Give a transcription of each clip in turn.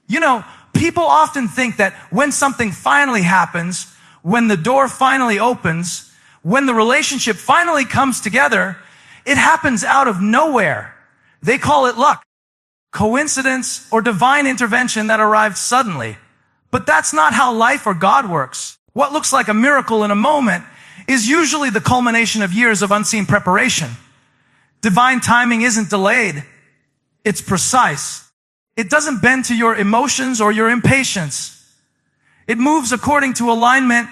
You know, people often think that when something finally happens, when the door finally opens, when the relationship finally comes together, it happens out of nowhere. They call it luck, coincidence, or divine intervention that arrived suddenly. But that's not how life or God works. What looks like a miracle in a moment is usually the culmination of years of unseen preparation. Divine timing isn't delayed. It's precise. It doesn't bend to your emotions or your impatience. It moves according to alignment,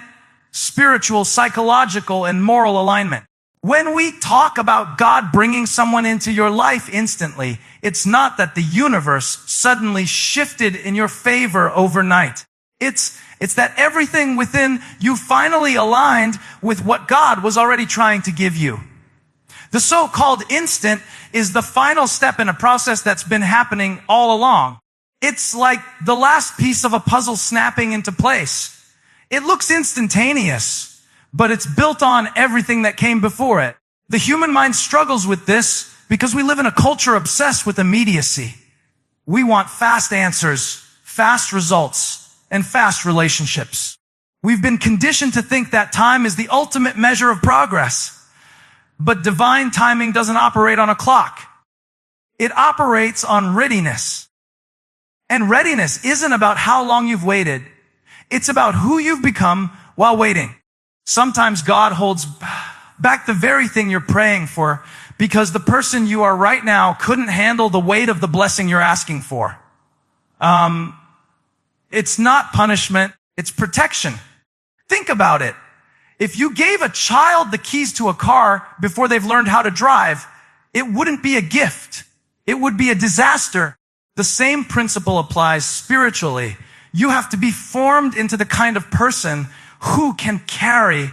spiritual, psychological, and moral alignment. When we talk about God bringing someone into your life instantly, it's not that the universe suddenly shifted in your favor overnight. It's that everything within you finally aligned with what God was already trying to give you. The so-called instant is the final step in a process that's been happening all along. It's like the last piece of a puzzle snapping into place. It looks instantaneous, but it's built on everything that came before it. The human mind struggles with this because we live in a culture obsessed with immediacy. We want fast answers, fast results, and fast relationships. We've been conditioned to think that time is the ultimate measure of progress. But divine timing doesn't operate on a clock. It operates on readiness. And readiness isn't about how long you've waited. It's about who you've become while waiting. Sometimes God holds back the very thing you're praying for because the person you are right now couldn't handle the weight of the blessing you're asking for. It's not punishment, it's protection. Think about it. If you gave a child the keys to a car before they've learned how to drive, it wouldn't be a gift. It would be a disaster. The same principle applies spiritually. You have to be formed into the kind of person who can carry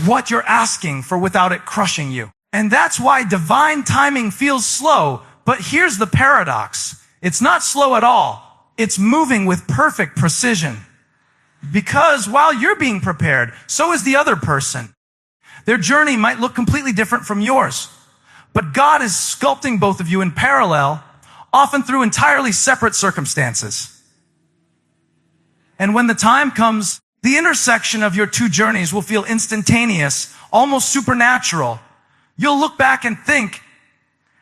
what you're asking for without it crushing you. And that's why divine timing feels slow. But here's the paradox. It's not slow at all. It's moving with perfect precision. Because while you're being prepared, so is the other person. Their journey might look completely different from yours. But God is sculpting both of you in parallel, often through entirely separate circumstances. And when the time comes, the intersection of your two journeys will feel instantaneous, almost supernatural. You'll look back and think,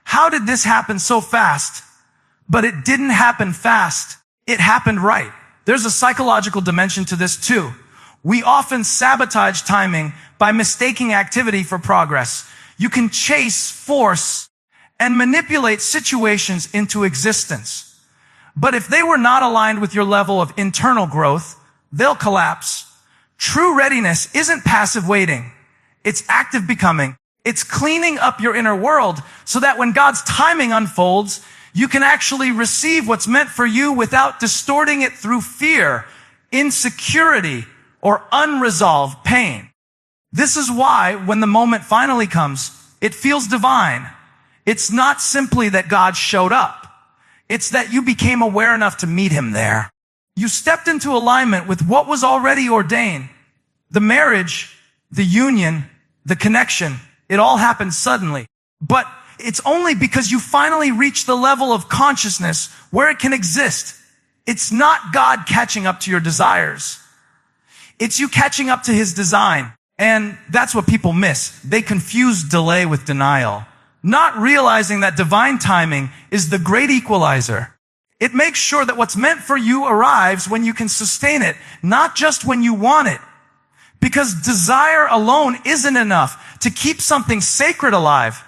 how did this happen so fast? But it didn't happen fast. It happened right. There's a psychological dimension to this too. We often sabotage timing by mistaking activity for progress. You can chase, force, and manipulate situations into existence. But if they were not aligned with your level of internal growth, they'll collapse. True readiness isn't passive waiting. It's active becoming. It's cleaning up your inner world so that when God's timing unfolds, you can actually receive what's meant for you without distorting it through fear, insecurity, or unresolved pain. This is why when the moment finally comes, it feels divine. It's not simply that God showed up. It's that you became aware enough to meet him there. You stepped into alignment with what was already ordained. The marriage, the union, the connection, it all happened suddenly. But it's only because you finally reach the level of consciousness where it can exist. It's not God catching up to your desires. It's you catching up to his design. And that's what people miss. They confuse delay with denial, not realizing that divine timing is the great equalizer. It makes sure that what's meant for you arrives when you can sustain it, not just when you want it. Because desire alone isn't enough to keep something sacred alive.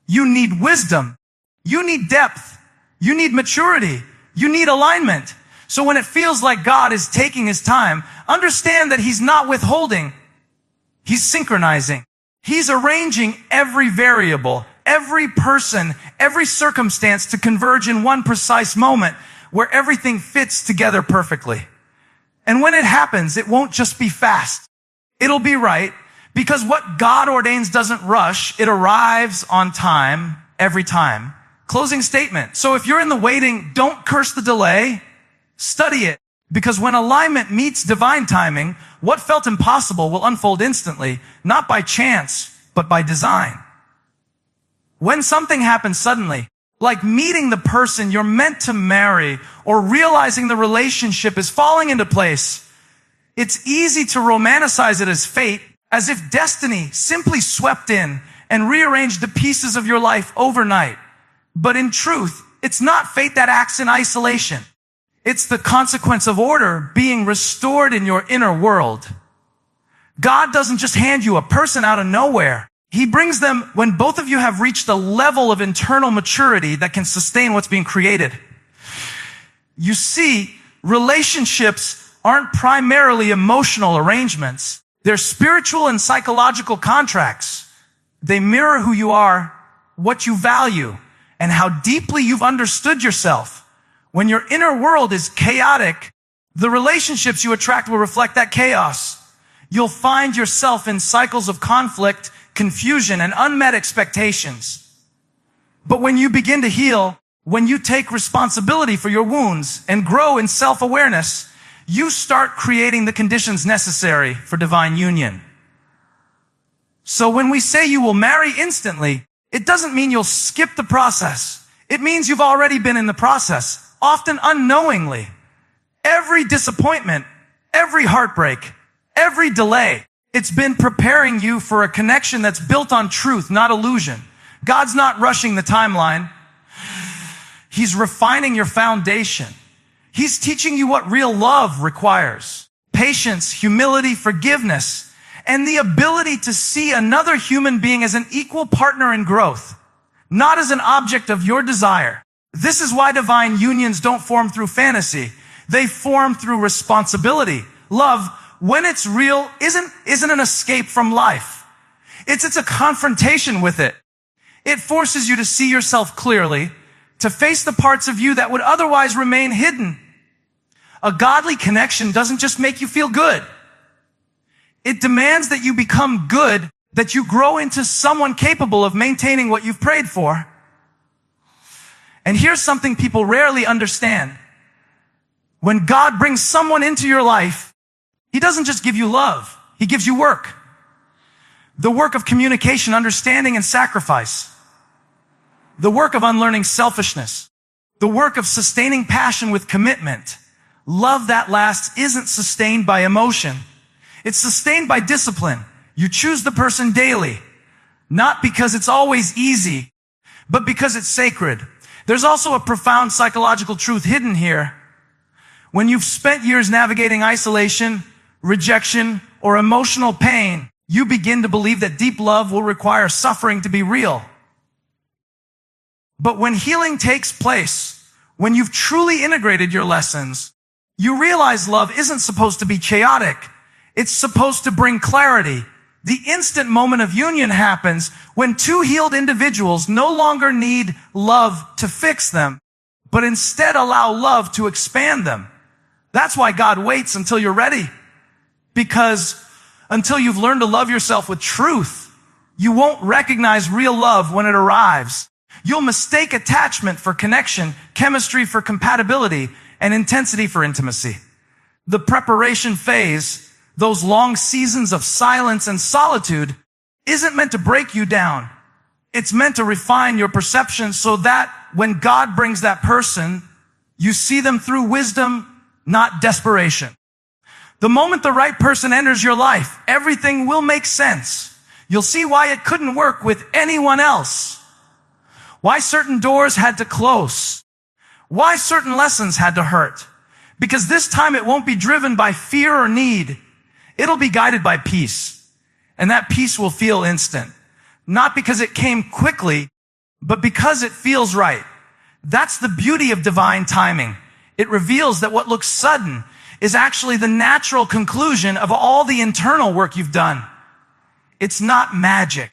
You need wisdom. You need depth. You need maturity. You need alignment. So when it feels like God is taking his time, understand that he's not withholding. He's synchronizing. He's arranging every variable, every person, every circumstance to converge in one precise moment where everything fits together perfectly. And when it happens, it won't just be fast. It'll be right. Because what God ordains doesn't rush. It arrives on time, every time. Closing statement. So if you're in the waiting, don't curse the delay. Study it. Because when alignment meets divine timing, what felt impossible will unfold instantly, not by chance, but by design. When something happens suddenly, Like meeting the person you're meant to marry or realizing the relationship is falling into place. It's easy to romanticize it as fate, as if destiny simply swept in and rearranged the pieces of your life overnight. But in truth, it's not fate that acts in isolation. It's the consequence of order being restored in your inner world. God doesn't just hand you a person out of nowhere. He brings them when both of you have reached a level of internal maturity that can sustain what's being created. You see, relationships aren't primarily emotional arrangements. They're spiritual and psychological contracts. They mirror who you are, what you value, and how deeply you've understood yourself. When your inner world is chaotic, the relationships you attract will reflect that chaos. You'll find yourself in cycles of conflict, confusion, and unmet expectations. But when you begin to heal, when you take responsibility for your wounds and grow in self-awareness, you start creating the conditions necessary for divine union. So when we say you will marry instantly, it doesn't mean you'll skip the process. It means you've already been in the process, often unknowingly. Every disappointment, every heartbreak, every delay, it's been preparing you for a connection that's built on truth, not illusion. God's not rushing the timeline. He's refining your foundation. He's teaching you what real love requires. Patience, humility, forgiveness, and the ability to see another human being as an equal partner in growth, not as an object of your desire. This is why divine unions don't form through fantasy. They form through responsibility. Love, when it's real, isn't an escape from life. It's a confrontation with it. It forces you to see yourself clearly, to face the parts of you that would otherwise remain hidden. A godly connection doesn't just make you feel good. It demands that you become good, that you grow into someone capable of maintaining what you've prayed for. And here's something people rarely understand. When God brings someone into your life, He doesn't just give you love. He gives you work. The work of communication, understanding, and sacrifice. The work of unlearning selfishness. The work of sustaining passion with commitment. Love that lasts isn't sustained by emotion. It's sustained by discipline. You choose the person daily, not because it's always easy, but because it's sacred. There's also a profound psychological truth hidden here. When you've spent years navigating isolation, rejection, or emotional pain, you begin to believe that deep love will require suffering to be real. But when healing takes place, when you've truly integrated your lessons, you realize love isn't supposed to be chaotic. It's supposed to bring clarity. The instant moment of union happens when two healed individuals no longer need love to fix them, but instead allow love to expand them. That's why God waits until you're ready. Because until you've learned to love yourself with truth, you won't recognize real love when it arrives. You'll mistake attachment for connection, chemistry for compatibility, and intensity for intimacy. The preparation phase, those long seasons of silence and solitude, isn't meant to break you down. It's meant to refine your perception so that when God brings that person, you see them through wisdom, not desperation. The moment the right person enters your life, everything will make sense. You'll see why it couldn't work with anyone else. Why certain doors had to close. Why certain lessons had to hurt. Because this time it won't be driven by fear or need. It'll be guided by peace. And that peace will feel instant. Not because it came quickly, but because it feels right. That's the beauty of divine timing. It reveals that what looks sudden is actually the natural conclusion of all the internal work you've done. It's not magic.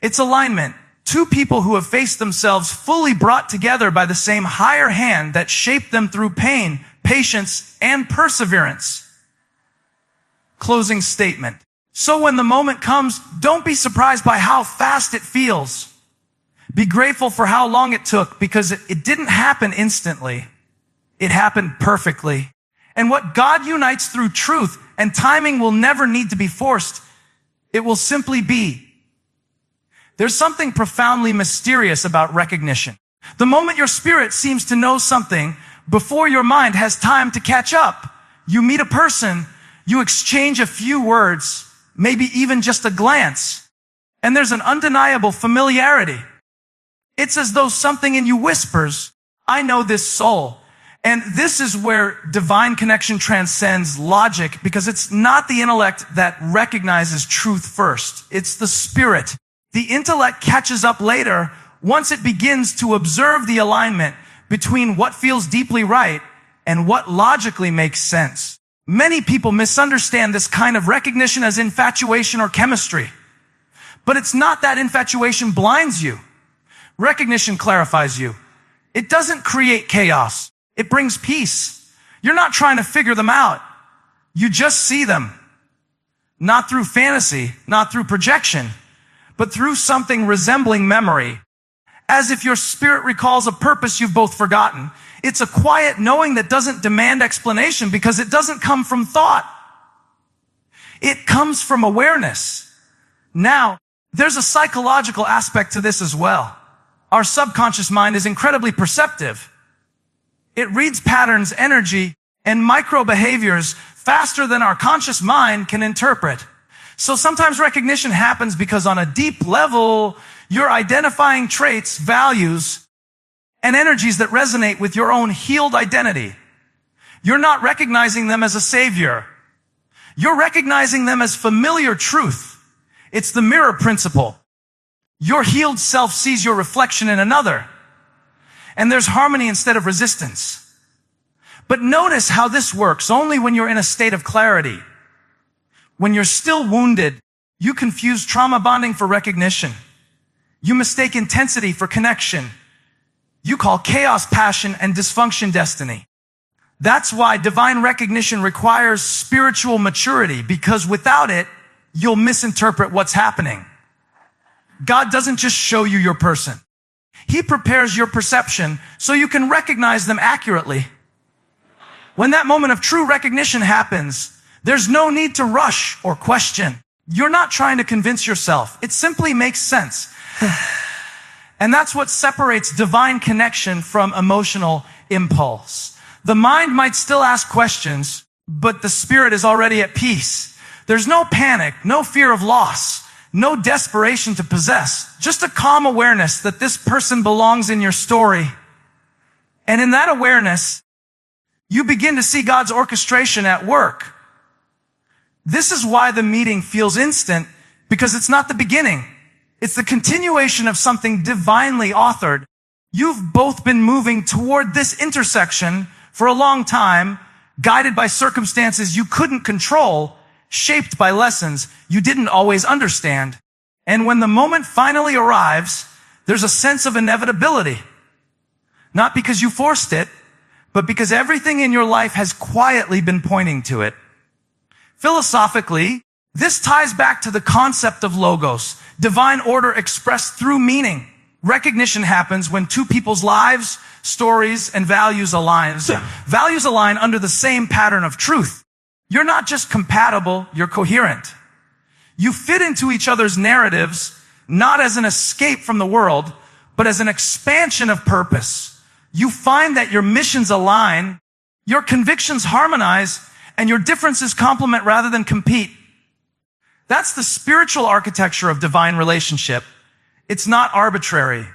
It's alignment. Two people who have faced themselves fully brought together by the same higher hand that shaped them through pain, patience, and perseverance. Closing statement. So when the moment comes, don't be surprised by how fast it feels. Be grateful for how long it took, because it didn't happen instantly. It happened perfectly. And what God unites through truth and timing will never need to be forced. It will simply be. There's something profoundly mysterious about recognition. The moment your spirit seems to know something before your mind has time to catch up, you meet a person, you exchange a few words, maybe even just a glance, and there's an undeniable familiarity. It's as though something in you whispers, I know this soul. And this is where divine connection transcends logic, because it's not the intellect that recognizes truth first. It's the spirit. The intellect catches up later once it begins to observe the alignment between what feels deeply right and what logically makes sense. Many people misunderstand this kind of recognition as infatuation or chemistry. But it's not that infatuation blinds you. Recognition clarifies you. It doesn't create chaos. It brings peace. You're not trying to figure them out. You just see them. Not through fantasy, not through projection, but through something resembling memory. As if your spirit recalls a purpose you've both forgotten. It's a quiet knowing that doesn't demand explanation because it doesn't come from thought. It comes from awareness. Now, there's a psychological aspect to this as well. Our subconscious mind is incredibly perceptive. It reads patterns, energy, and micro behaviors faster than our conscious mind can interpret. So sometimes recognition happens because on a deep level, you're identifying traits, values, and energies that resonate with your own healed identity. You're not recognizing them as a savior. You're recognizing them as familiar truth. It's the mirror principle. Your healed self sees your reflection in another. And there's harmony instead of resistance. But notice how this works only when you're in a state of clarity. When you're still wounded, you confuse trauma bonding for recognition. You mistake intensity for connection. You call chaos passion and dysfunction destiny. That's why divine recognition requires spiritual maturity, because without it, you'll misinterpret what's happening. God doesn't just show you your person. He prepares your perception so you can recognize them accurately. When that moment of true recognition happens, there's no need to rush or question. You're not trying to convince yourself. It simply makes sense. And that's what separates divine connection from emotional impulse. The mind might still ask questions, but the spirit is already at peace. There's no panic, no fear of loss. No desperation to possess, just a calm awareness that this person belongs in your story. And in that awareness, you begin to see God's orchestration at work. This is why the meeting feels instant, because it's not the beginning. It's the continuation of something divinely authored. You've both been moving toward this intersection for a long time, guided by circumstances you couldn't control, shaped by lessons you didn't always understand. And when the moment finally arrives, there's a sense of inevitability. Not because you forced it, but because everything in your life has quietly been pointing to it. Philosophically, this ties back to the concept of logos, divine order expressed through meaning. Recognition happens when two people's lives, stories, and values align. Values align under the same pattern of truth. You're not just compatible, you're coherent. You fit into each other's narratives, not as an escape from the world, but as an expansion of purpose. You find that your missions align, your convictions harmonize, and your differences complement rather than compete. That's the spiritual architecture of divine relationship. It's not arbitrary.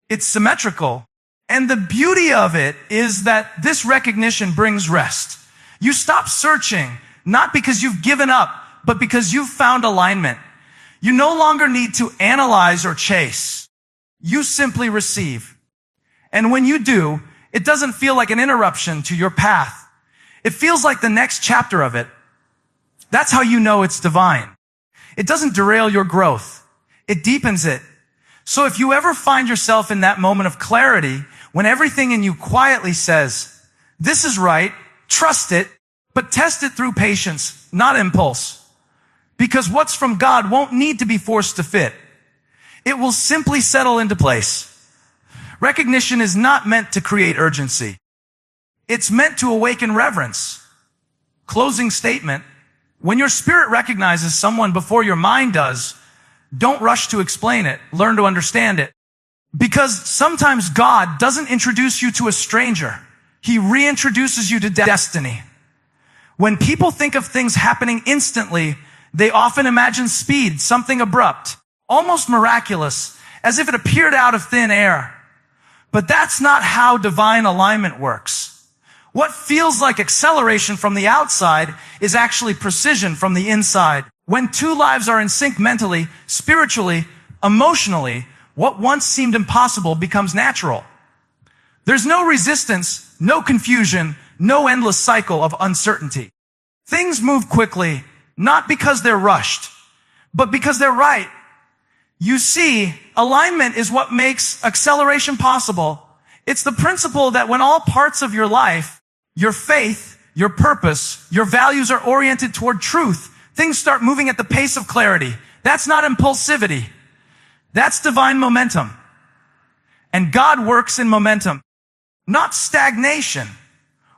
It's symmetrical. And the beauty of it is that this recognition brings rest. You stop searching, not because you've given up, but because you've found alignment. You no longer need to analyze or chase. You simply receive. And when you do, it doesn't feel like an interruption to your path. It feels like the next chapter of it. That's how you know it's divine. It doesn't derail your growth. It deepens it. So if you ever find yourself in that moment of clarity, when everything in you quietly says, this is right, trust it, but test it through patience, not impulse. Because what's from God won't need to be forced to fit. It will simply settle into place. Recognition is not meant to create urgency. It's meant to awaken reverence. Closing statement. When your spirit recognizes someone before your mind does, don't rush to explain it. Learn to understand it. Because sometimes God doesn't introduce you to a stranger. He reintroduces you to destiny. When people think of things happening instantly, they often imagine speed, something abrupt, almost miraculous, as if it appeared out of thin air. But that's not how divine alignment works. What feels like acceleration from the outside is actually precision from the inside. When two lives are in sync mentally, spiritually, emotionally, what once seemed impossible becomes natural. There's no resistance, no confusion, no endless cycle of uncertainty. Things move quickly, not because they're rushed, but because they're right. You see, alignment is what makes acceleration possible. It's the principle that when all parts of your life, your faith, your purpose, your values are oriented toward truth, things start moving at the pace of clarity. That's not impulsivity. That's divine momentum. And God works in momentum, not stagnation.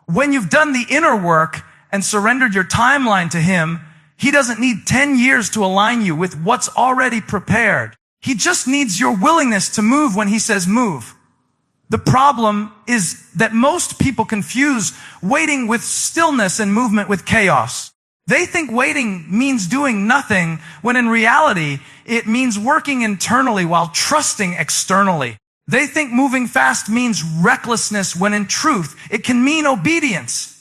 When you've done the inner work and surrendered your timeline to Him, He doesn't need 10 years to align you with what's already prepared. He just needs your willingness to move when He says move. The problem is that most people confuse waiting with stillness and movement with chaos. They think waiting means doing nothing, when in reality, it means working internally while trusting externally. They think moving fast means recklessness, when in truth, it can mean obedience.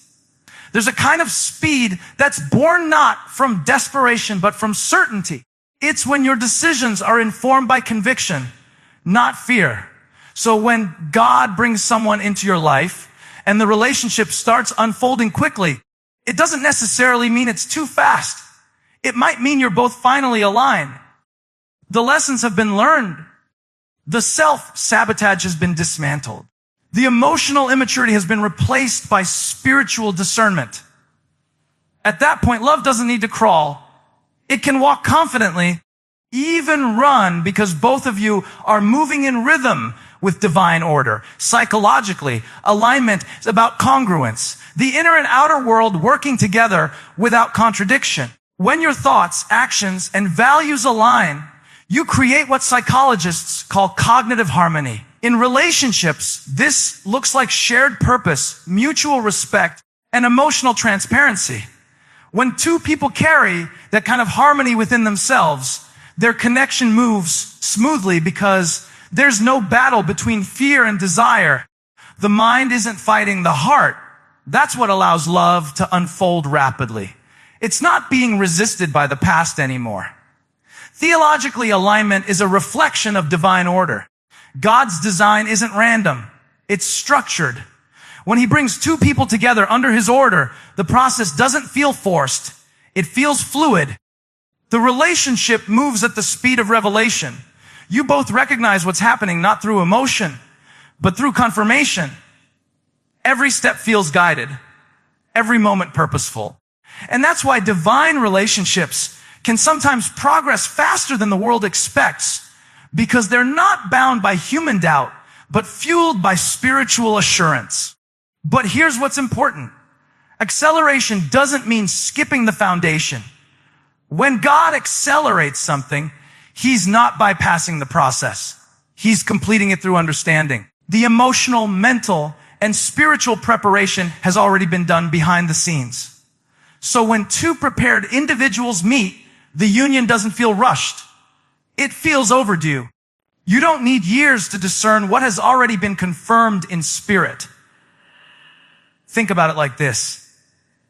There's a kind of speed that's born not from desperation, but from certainty. It's when your decisions are informed by conviction, not fear. So when God brings someone into your life and the relationship starts unfolding quickly, it doesn't necessarily mean it's too fast. It might mean you're both finally aligned. The lessons have been learned. The self-sabotage has been dismantled. The emotional immaturity has been replaced by spiritual discernment. At that point, love doesn't need to crawl. It can walk confidently, even run, because both of you are moving in rhythm with divine order. Psychologically, alignment is about congruence. The inner and outer world working together without contradiction. When your thoughts, actions, and values align, you create what psychologists call cognitive harmony. In relationships, this looks like shared purpose, mutual respect, and emotional transparency. When two people carry that kind of harmony within themselves, their connection moves smoothly because there's no battle between fear and desire. The mind isn't fighting the heart. That's what allows love to unfold rapidly. It's not being resisted by the past anymore. Theologically, alignment is a reflection of divine order. God's design isn't random. It's structured. When He brings two people together under His order, the process doesn't feel forced. It feels fluid. The relationship moves at the speed of revelation. You both recognize what's happening, not through emotion, but through confirmation. Every step feels guided. Every moment purposeful. And that's why divine relationships can sometimes progress faster than the world expects, because they're not bound by human doubt, but fueled by spiritual assurance. But here's what's important. Acceleration doesn't mean skipping the foundation. When God accelerates something, He's not bypassing the process. He's completing it through understanding. The emotional, mental, and spiritual preparation has already been done behind the scenes. So when two prepared individuals meet, the union doesn't feel rushed. It feels overdue. You don't need years to discern what has already been confirmed in spirit. Think about it like this.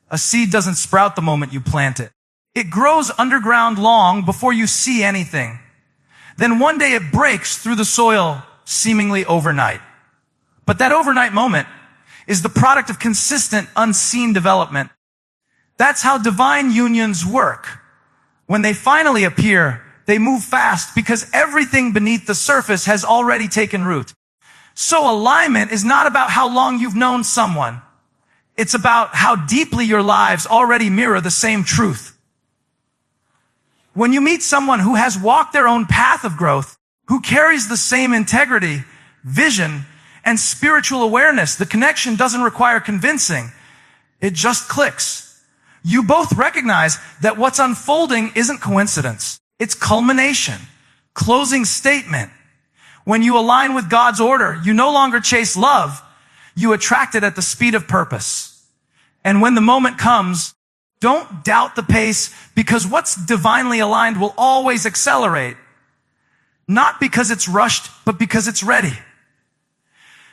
A seed doesn't sprout the moment you plant it. It grows underground long before you see anything. Then one day it breaks through the soil seemingly overnight. But that overnight moment is the product of consistent, unseen development. That's how divine unions work. When they finally appear, they move fast because everything beneath the surface has already taken root. So alignment is not about how long you've known someone. It's about how deeply your lives already mirror the same truth. When you meet someone who has walked their own path of growth, who carries the same integrity, vision, and spiritual awareness, the connection doesn't require convincing. It just clicks. You both recognize that what's unfolding isn't coincidence. It's culmination, closing statement. When you align with God's order, you no longer chase love. You attract it at the speed of purpose. And when the moment comes, don't doubt the pace, because what's divinely aligned will always accelerate. Not because it's rushed, but because it's ready.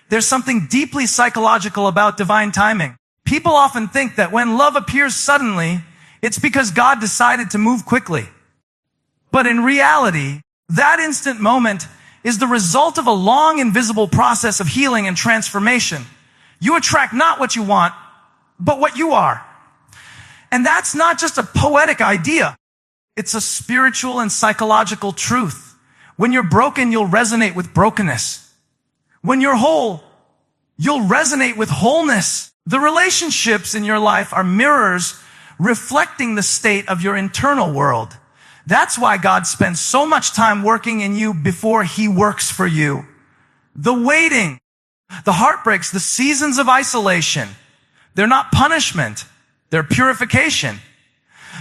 There's something deeply psychological about divine timing. People often think that when love appears suddenly, it's because God decided to move quickly. But in reality, that instant moment is the result of a long, invisible process of healing and transformation. You attract not what you want, but what you are. And that's not just a poetic idea. It's a spiritual and psychological truth. When you're broken, you'll resonate with brokenness. When you're whole, you'll resonate with wholeness. The relationships in your life are mirrors reflecting the state of your internal world. That's why God spends so much time working in you before he works for you. The waiting, the heartbreaks, the seasons of isolation, they're not punishment. They're purification.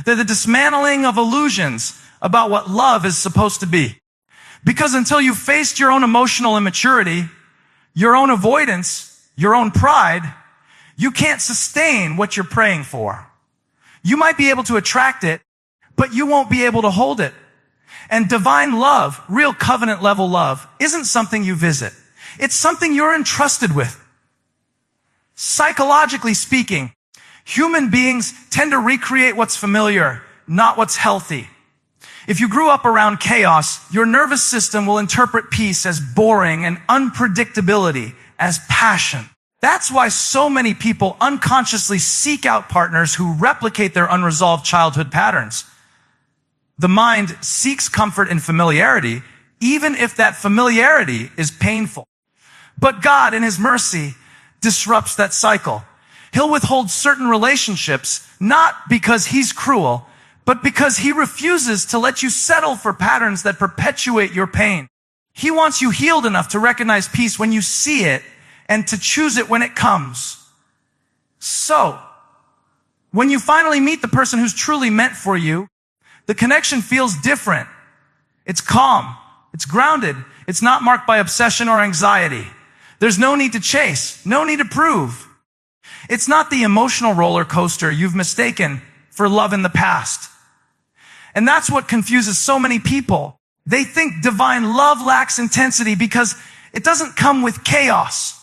They're the dismantling of illusions about what love is supposed to be. Because until you've faced your own emotional immaturity, your own avoidance, your own pride, you can't sustain what you're praying for. You might be able to attract it, but you won't be able to hold it. And divine love, real covenant level love, isn't something you visit. It's something you're entrusted with. Psychologically speaking, human beings tend to recreate what's familiar, not what's healthy. If you grew up around chaos, your nervous system will interpret peace as boring and unpredictability as passion. That's why so many people unconsciously seek out partners who replicate their unresolved childhood patterns. The mind seeks comfort in familiarity, even if that familiarity is painful. But God, in his mercy, disrupts that cycle. He'll withhold certain relationships, not because he's cruel, but because he refuses to let you settle for patterns that perpetuate your pain. He wants you healed enough to recognize peace when you see it and to choose it when it comes. So, when you finally meet the person who's truly meant for you, the connection feels different. It's calm. It's grounded. It's not marked by obsession or anxiety. There's no need to chase, no need to prove. It's not the emotional roller coaster you've mistaken for love in the past. And that's what confuses so many people. They think divine love lacks intensity because it doesn't come with chaos.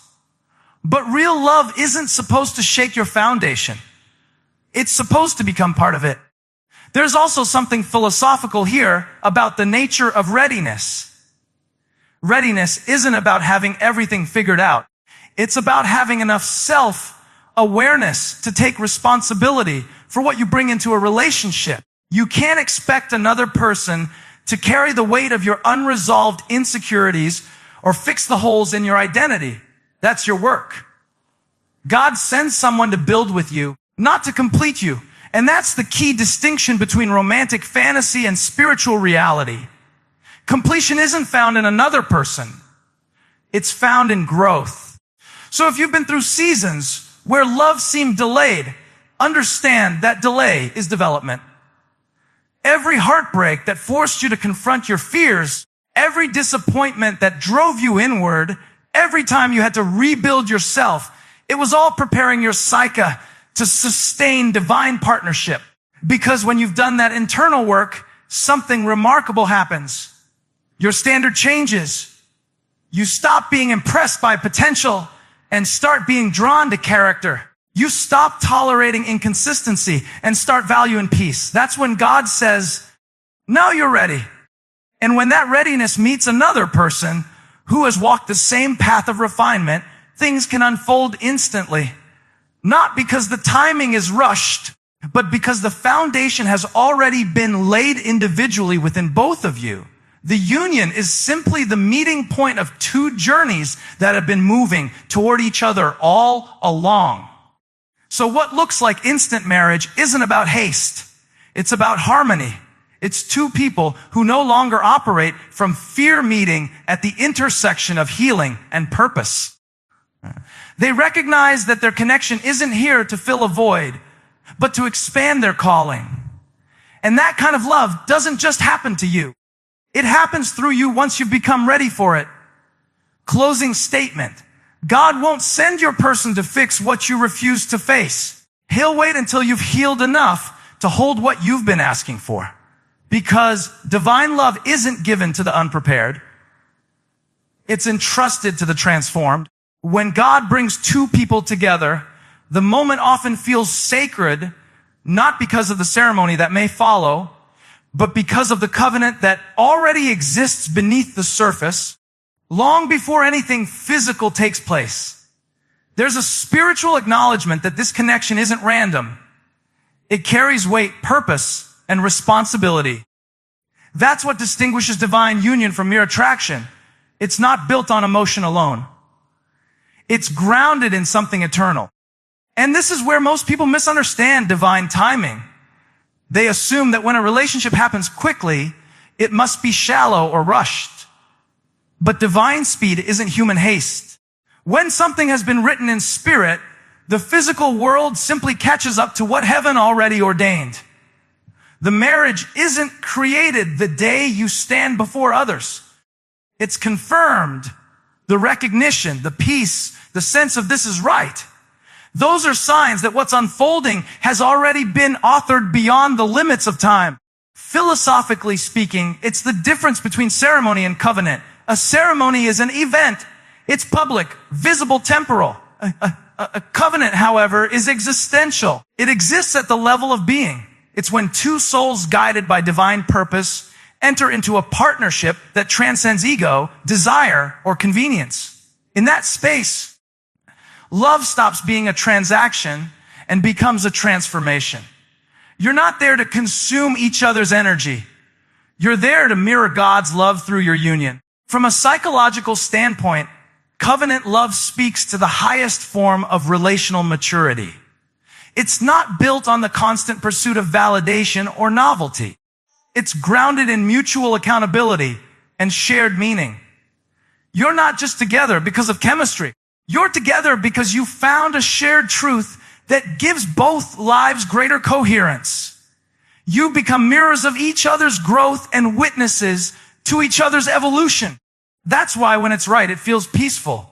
But real love isn't supposed to shake your foundation. It's supposed to become part of it. There's also something philosophical here about the nature of readiness. Readiness isn't about having everything figured out. It's about having enough self-awareness to take responsibility for what you bring into a relationship. You can't expect another person to carry the weight of your unresolved insecurities or fix the holes in your identity. That's your work. God sends someone to build with you, not to complete you. And that's the key distinction between romantic fantasy and spiritual reality. Completion isn't found in another person. It's found in growth. So if you've been through seasons where love seemed delayed, understand that delay is development. Every heartbreak that forced you to confront your fears, every disappointment that drove you inward, every time you had to rebuild yourself, it was all preparing your psyche to sustain divine partnership. Because when you've done that internal work, something remarkable happens. Your standard changes. You stop being impressed by potential and start being drawn to character. You stop tolerating inconsistency and start valuing peace. That's when God says, now you're ready. And when that readiness meets another person who has walked the same path of refinement, things can unfold instantly. Not because the timing is rushed, but because the foundation has already been laid individually within both of you. The union is simply the meeting point of two journeys that have been moving toward each other all along. So what looks like instant marriage isn't about haste. It's about harmony. It's two people who no longer operate from fear meeting at the intersection of healing and purpose. They recognize that their connection isn't here to fill a void, but to expand their calling. And that kind of love doesn't just happen to you. It happens through you once you've become ready for it. Closing statement. God won't send your person to fix what you refuse to face. He'll wait until you've healed enough to hold what you've been asking for. Because divine love isn't given to the unprepared. It's entrusted to the transformed. When God brings two people together, the moment often feels sacred, not because of the ceremony that may follow, but because of the covenant that already exists beneath the surface, long before anything physical takes place. There's a spiritual acknowledgement that this connection isn't random. It carries weight, purpose, and responsibility. That's what distinguishes divine union from mere attraction. It's not built on emotion alone. It's grounded in something eternal. And this is where most people misunderstand divine timing. They assume that when a relationship happens quickly, it must be shallow or rushed. But divine speed isn't human haste. When something has been written in spirit, the physical world simply catches up to what heaven already ordained. The marriage isn't created the day you stand before others. It's confirmed. The recognition, the peace, the sense of this is right. Those are signs that what's unfolding has already been authored beyond the limits of time. Philosophically speaking, it's the difference between ceremony and covenant. A ceremony is an event. It's public, visible, temporal. A covenant, however, is existential. It exists at the level of being. It's when two souls guided by divine purpose enter into a partnership that transcends ego, desire, or convenience. In that space, love stops being a transaction and becomes a transformation. You're not there to consume each other's energy. You're there to mirror God's love through your union. From a psychological standpoint, covenant love speaks to the highest form of relational maturity. It's not built on the constant pursuit of validation or novelty. It's grounded in mutual accountability and shared meaning. You're not just together because of chemistry. You're together because you found a shared truth that gives both lives greater coherence. You become mirrors of each other's growth and witnesses to each other's evolution. That's why when it's right, it feels peaceful.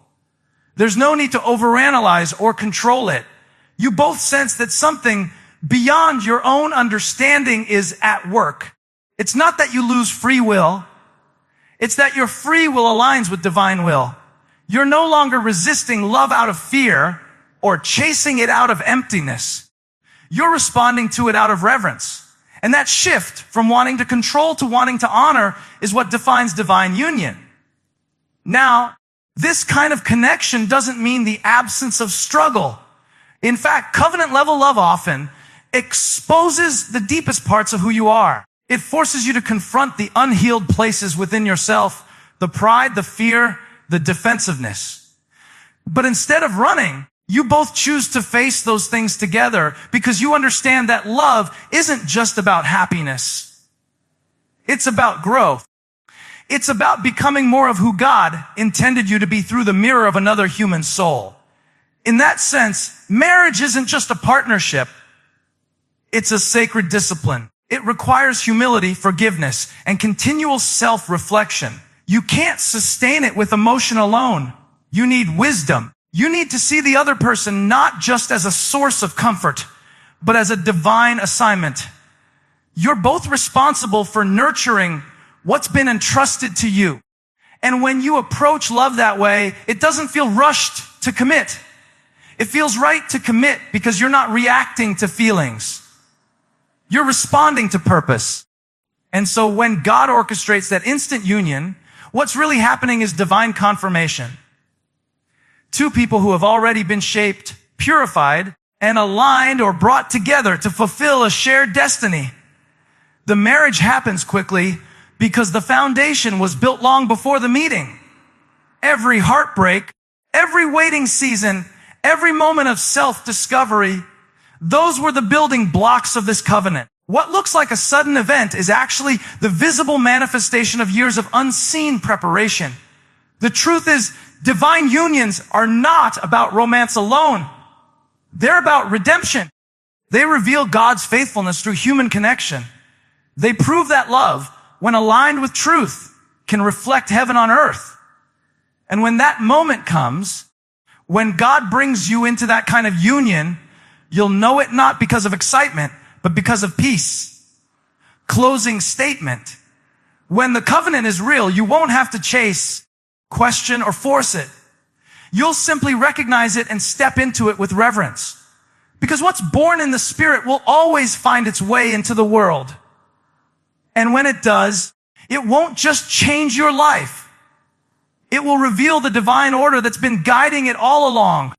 There's no need to overanalyze or control it. You both sense that something beyond your own understanding is at work. It's not that you lose free will. It's that your free will aligns with divine will. You're no longer resisting love out of fear or chasing it out of emptiness. You're responding to it out of reverence. And that shift from wanting to control to wanting to honor is what defines divine union. Now, this kind of connection doesn't mean the absence of struggle. In fact, covenant level love often exposes the deepest parts of who you are. It forces you to confront the unhealed places within yourself, the pride, the fear, the defensiveness. But instead of running, you both choose to face those things together because you understand that love isn't just about happiness. It's about growth. It's about becoming more of who God intended you to be through the mirror of another human soul. In that sense, marriage isn't just a partnership. It's a sacred discipline. It requires humility, forgiveness, and continual self-reflection. You can't sustain it with emotion alone. You need wisdom. You need to see the other person not just as a source of comfort, but as a divine assignment. You're both responsible for nurturing what's been entrusted to you. And when you approach love that way, it doesn't feel rushed to commit. It feels right to commit because you're not reacting to feelings. You're responding to purpose. And so when God orchestrates that instant union, what's really happening is divine confirmation. Two people who have already been shaped, purified, and aligned or brought together to fulfill a shared destiny. The marriage happens quickly because the foundation was built long before the meeting. Every heartbreak, every waiting season, every moment of self-discovery, those were the building blocks of this covenant. What looks like a sudden event is actually the visible manifestation of years of unseen preparation. The truth is, divine unions are not about romance alone. They're about redemption. They reveal God's faithfulness through human connection. They prove that love, when aligned with truth, can reflect heaven on earth. And when that moment comes, when God brings you into that kind of union, you'll know it not because of excitement, but because of peace. Closing statement. When the covenant is real, you won't have to chase, question, or force it. You'll simply recognize it and step into it with reverence. Because what's born in the Spirit will always find its way into the world. And when it does, it won't just change your life. It will reveal the divine order that's been guiding it all along.